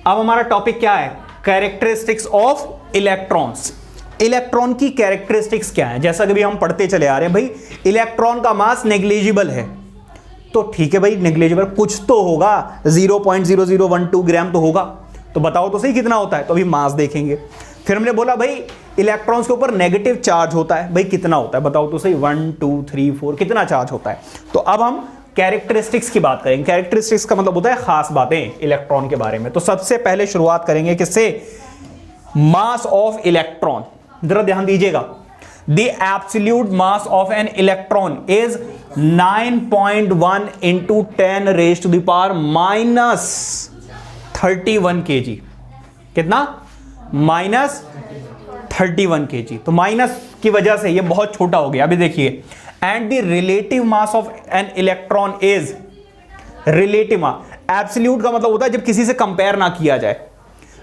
अब हमारा टॉपिक क्या है? Characteristics of electrons. इलेक्ट्रॉन की कैरेक्टरिस्टिक्स क्या है? जैसा कि भी हम पढ़ते चले आ रहे हैं भाई, इलेक्ट्रॉन का मास नेग्लिजिबल है, तो ठीक है भाई, नेग्लिजिबल कुछ तो होगा, 0.0012 ग्राम तो होगा, तो बताओ तो सही कितना होता है। तो अभी मास देखेंगे। फिर हमने बोला भाई इलेक्ट्रॉन्स के ऊपर नेगेटिव चार्ज होता है, भाई कितना होता है बताओ तो सही, 1 2 3 4 कितना चार्ज होता है। तो अब हम कैरेक्टरिस्टिक्स की बात करेंगे। कैरेक्टरिस्टिक्स का मतलब होता है खास बातें इलेक्ट्रॉन के बारे में। तो सबसे पहले शुरुआत करेंगे किससे? Mass of electron. जरा ध्यान दीजिएगा, the absolute mass of an electron is 9.1 into 10 raise to the power -31 kg। कितना? -31 kg। तो माइनस की वजह से ये बहुत छोटा हो गया। अभी देखिए, and the relative mass of an electron is, relative mass, absolute का मतलब होता है जब किसी से कंपेयर ना किया जाए,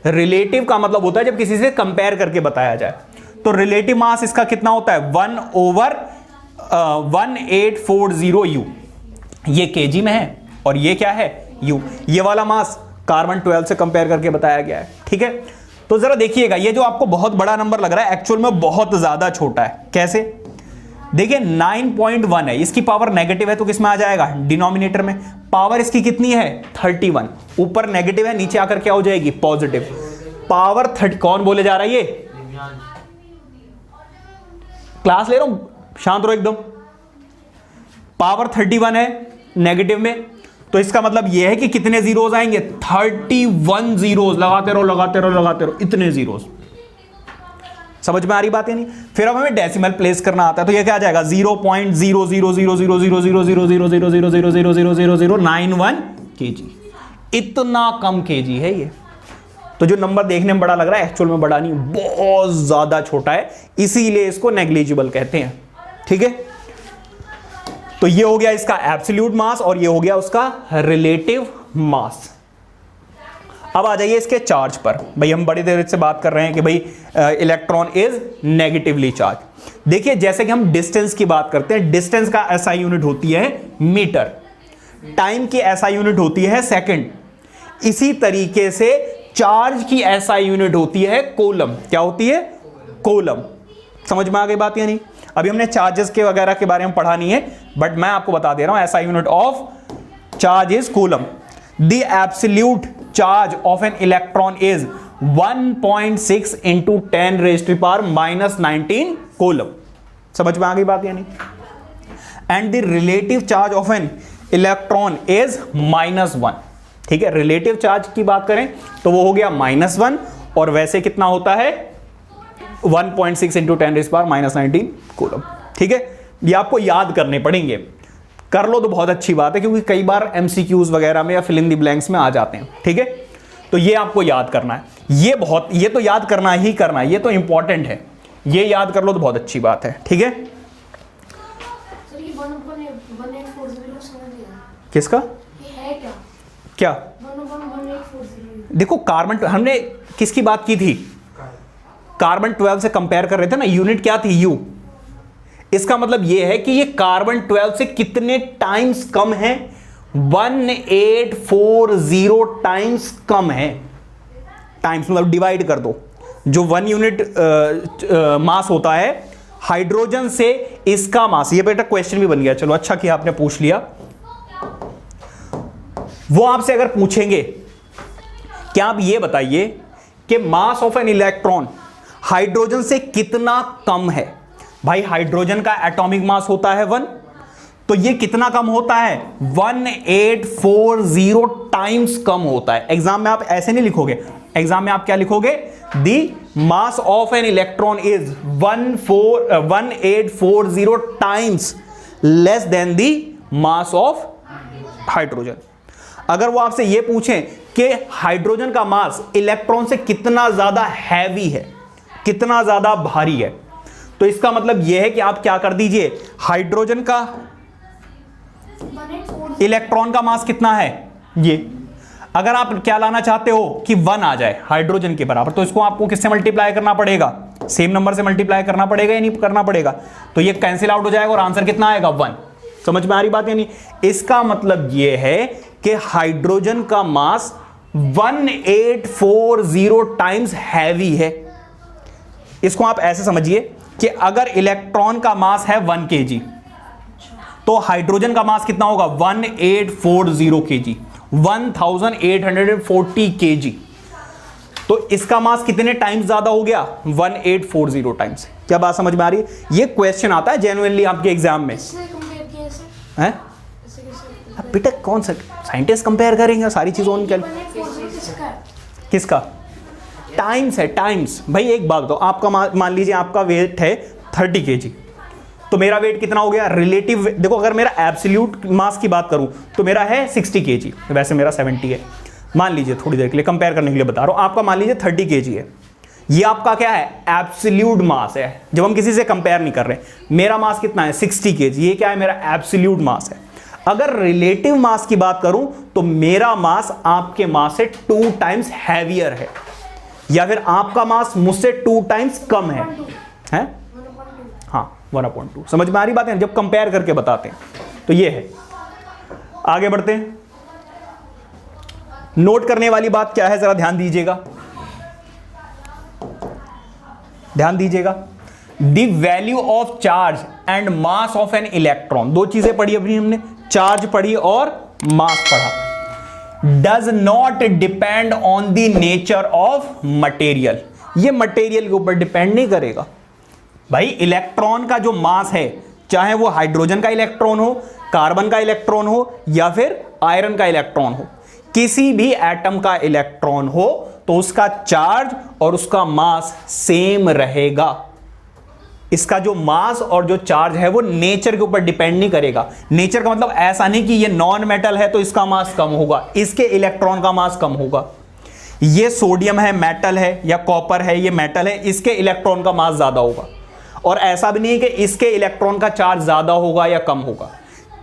रिलेटिव का मतलब होता है जब किसी से कंपेयर करके बताया जाए। तो रिलेटिव मास इसका कितना होता है? 1/1840 U। ये केजी में है और ये क्या है? U। ये वाला मास कार्बन 12 से कंपेयर करके बताया गया है, ठीक है। तो जरा देखिएगा, ये जो आपको बहुत बड़ा नंबर लग रहा है एक्चुअल में बहुत ज्यादा छोटा है। कैसे? देखिए 9.1 है, इसकी पावर नेगेटिव है तो किस में आ जाएगा? डिनोमिनेटर में। पावर इसकी कितनी है? 31। ऊपर नेगेटिव है, नीचे आकर क्या हो जाएगी? पॉजिटिव। पावर 30। कौन बोले जा रहा है ये? क्लास ले रहा हूं, शांत रहो एकदम। पावर 31 है नेगेटिव में, तो इसका मतलब यह है कि कितने जीरोस आएंगे? 31 जीरोस। लगाते रहो लगाते रहो लगाते रहो, इतने जीरोस। समझ में आ रही बात है नहीं? फिर अब हमें डेसिमल प्लेस करना आता है, तो ये क्या आ जाएगा? 0.00000000000000091 kg। इतना कम kg है ये। तो जो नंबर देखने में बड़ा लग रहा है एक्चुअल में बड़ा नहीं, बहुत ज्यादा छोटा है, इसीलिए इसको नेग्लिजिबल कहते हैं, ठीक है। तो ये हो गया इसका एब्सोल्यूट मास और ये हो गया उसका रिलेटिव मास। अब आ जाइए इसके चार्ज पर। भाई हम बड़ी देर से बात कर रहे हैं कि भाई इलेक्ट्रॉन इज नेगेटिवली चार्ज। देखिए जैसे कि हम डिस्टेंस की बात करते हैं, डिस्टेंस का एसआई यूनिट होती है मीटर, टाइम की एसआई यूनिट होती है सेकंड। इसी तरीके से चार्ज की एसआई यूनिट होती है कूलम। क्या होती है? कूलम। समझ में आ गई बात या नहीं? अभी हमने चार्जेस के वगैरह के बारे में पढ़ा नहीं है, बट मैं आपको बता दे रहा हूं SI unit of charge is coulomb. The absolute charge of an electron is 1.6 into 10 raise to the power -19 coulomb. समझ में आ गई बात या नहीं? And the relative charge of an electron is -1। ठीक है, रिलेटिव चार्ज की बात करें तो वो हो गया -1, और वैसे कितना होता है? 1.6 into 10 raise to the power -19 coulomb. ठीक है, ये आपको याद करने पड़ेंगे। कर लो तो बहुत अच्छी बात है, क्योंकि कई बार एमसीक्यूज वगैरह में या फिल इन द ब्लैंक्स में आ जाते हैं। ठीक है, तो ये आपको याद करना है। ये तो याद करना ही करना है, ये तो इंपॉर्टेंट है। ये याद कर लो तो बहुत अच्छी बात है। ठीक है, किसका क्या? देखो कार्बन, हमने किसकी बात की थी? कार्बन 12 से कंपेयर कर रहे थे ना, यूनिट क्या थी? यू। इसका मतलब यह है कि ये कार्बन 12 से कितने टाइम्स कम है? 1840 टाइम्स कम है। टाइम्स मतलब डिवाइड कर दो, जो 1 यूनिट मास होता है हाइड्रोजन से, इसका मास, ये बेटा क्वेश्चन भी बन गया, चलो अच्छा किया आपने पूछ लिया। वो आपसे अगर पूछेंगे कि आप ये बताइए कि मास ऑफ एन इलेक्ट्रॉन हाइड्रोजन से कितना कम है, भाई हाइड्रोजन का एटॉमिक मास होता है 1, तो ये कितना कम होता है? 1840 टाइम्स कम होता है। एग्जाम में आप ऐसे नहीं लिखोगे, एग्जाम में आप क्या लिखोगे? The mass of an electron is 1840 times less than the mass of hydrogen. अगर वो आपसे ये पूछें कि हाइड्रोजन का मास इलेक्ट्रॉन से कितना ज्यादा हैवी है, कितना ज्यादा भारी है, तो इसका मतलब यह है कि आप क्या कर दीजिए, हाइड्रोजन का इलेक्ट्रॉन का मास कितना है ये, अगर आप क्या लाना चाहते हो कि 1 आ जाए हाइड्रोजन के बराबर, तो इसको आपको किससे मल्टीप्लाई करना पड़ेगा? सेम नंबर से मल्टीप्लाई करना पड़ेगा या नहीं करना पड़ेगा? तो ये कैंसिल आउट हो जाएगा और आंसर कितना आएगा? 1। समझ में आ रही बात या नहीं? इसका मतलब यह है कि हाइड्रोजन का मास 1840 टाइम्स हैवी है। इसको आप ऐसे समझिए कि अगर इलेक्ट्रॉन का मास है 1 kg, तो हाइड्रोजन का मास कितना होगा 1840 kg, 1840 kg। तो इसका मास कितने टाइम्स ज्यादा हो गया 1840 टाइम्स। क्या बात समझ में आ रही है? ये क्वेश्चन आता है जेन्युइनली आपके एग्जाम में हैं? अब बेटा कौन सा साइंटिस्ट कंपेयर करेंगे सारी चीजों उनके किसका टाइम्स है टाइम्स। भाई एक बात बताओ, आपका मान लीजिए आपका वेट है 30 kg, तो मेरा वेट कितना हो गया रिलेटिव। देखो अगर मेरा एब्सोल्यूट मास की बात करूं तो मेरा है 60 kg, वैसे मेरा 70 है मान लीजिए, थोड़ी देर के लिए कंपेयर करने के लिए बता रहा हूं। आपका मान लीजिए 30 kg है, ये आपका क्या है एब्सोल्यूट मास है, जब हम किसी से कंपेयर नहीं कर रहे। मेरा मास कितना है 60 kg, ये क्या है मेरा एब्सोल्यूट मास है। अगर रिलेटिव मास की बात करूं तो मेरा मास आपके मास से 2 टाइम्स हैवियर है, या फिर आपका मास मुझसे 2 टाइम्स कम है। हाँ 1/2। समझ में आ रही बात है? जब कंपेयर करके बताते हैं तो ये है। आगे बढ़ते हैं। नोट करने वाली बात क्या है जरा ध्यान दीजिएगा, ध्यान दीजिएगा। The value of charge and mass of an electron, दो चीजें पढ़ी अभी हमने, चार्ज पढ़ी और मास पढ़ा। Does not depend on the nature of material, ये मटेरियल के ऊपर डिपेंड नहीं करेगा। भाई इलेक्ट्रॉन का जो मास है, चाहे वो हाइड्रोजन का इलेक्ट्रॉन हो, कार्बन का इलेक्ट्रॉन हो, या फिर आयरन का इलेक्ट्रॉन हो, किसी भी एटम का इलेक्ट्रॉन हो तो उसका चार्ज और उसका मास सेम रहेगा। इसका जो मास और जो चार्ज है वो नेचर के ऊपर डिपेंड नहीं करेगा। नेचर का मतलब ऐसा नहीं कि ये नॉन मेटल है तो इसका मास कम होगा, इसके इलेक्ट्रॉन का मास कम होगा। ये सोडियम है मेटल है, या कॉपर है ये मेटल है, इसके इलेक्ट्रॉन का मास ज्यादा होगा। और ऐसा भी नहीं है कि इसके इलेक्ट्रॉन का चार्ज ज्यादा होगा या कम होगा।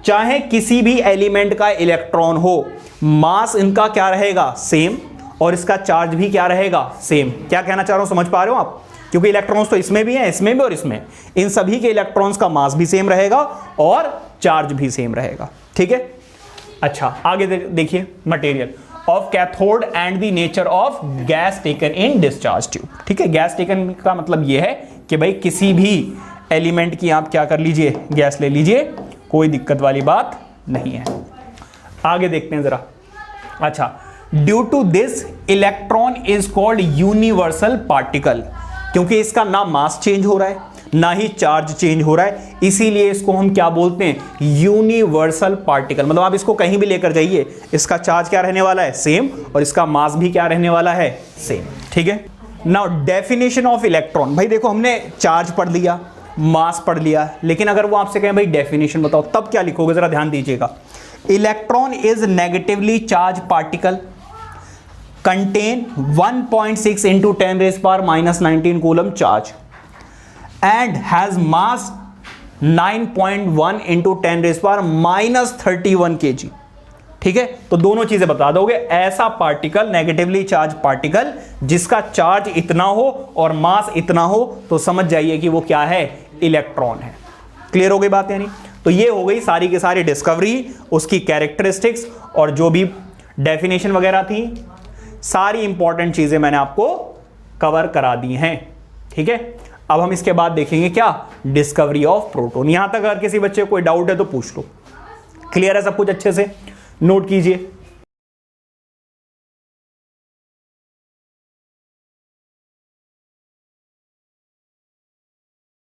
चाहे किसी भी एलिमेंट का इलेक्ट्रॉन हो, मास इनका क्या रहेगा सेम, और इसका चार्ज भी क्या रहेगा सेम। क्या कहना चाह रहा हूं समझ पा रहे हो आप? क्योंकि इलेक्ट्रॉन्स तो इसमें भी हैं, इसमें भी और इसमें, इन सभी के इलेक्ट्रॉन्स का मास भी सेम रहेगा और चार्ज भी सेम रहेगा। ठीक है, अच्छा आगे देखिए। Material of cathode and the nature of gas taken in discharge tube. ठीक है, गैस टेकन का मतलब यह है कि भाई किसी भी एलिमेंट की आप क्या कर लीजिए, गैस ले लीजिए, कोई दिक्कत वाली बात नहीं है। आगे देखते हैं जरा। अच्छा, due to this electron is called universal particle, क्योंकि इसका ना मास चेंज हो रहा है ना ही चार्ज चेंज हो रहा है, इसीलिए इसको हम क्या बोलते हैं यूनिवर्सल पार्टिकल। मतलब आप इसको कहीं भी लेकर जाइए, इसका चार्ज क्या रहने वाला है सेम, और इसका मास भी क्या रहने वाला है सेम। ठीक है, नाउ डेफिनेशन ऑफ इलेक्ट्रॉन। भाई देखो हमने चार्ज पढ़ लिया, मास पढ़ लिया, लेकिन अगर वो आपसे कहें भाई डेफिनेशन बताओ, तब क्या लिखोगे जरा ध्यान दीजिएगा। Electron is negatively charge particle contain 1.6 into 10 raised power minus 19 coulomb charge and has mass 9.1 into 10 raised power minus 31 kg। ठीक है, तो दोनों चीजें बता दोगे। ऐसा पार्टिकल, नेगेटिवली चार्ज पार्टिकल जिसका चार्ज इतना हो और मास इतना हो, तो समझ जाइए कि वो क्या है, इलेक्ट्रॉन है। क्लियर हो गई बात? यानी तो ये हो गई सारी की सारी डिस्कवरी, उसकी कैरेक्टरिस्टिक्स और जो भी डेफिनेशन वगैरह थी, सारी इंपॉर्टेंट चीजें मैंने आपको कवर करा दी हैं। ठीक है, अब हम इसके बाद देखेंगे क्या, डिस्कवरी ऑफ प्रोटॉन। यहां तक अगर किसी बच्चे को कोई डाउट है तो पूछ लो। क्लियर है सब कुछ? अच्छे से नोट कीजिए।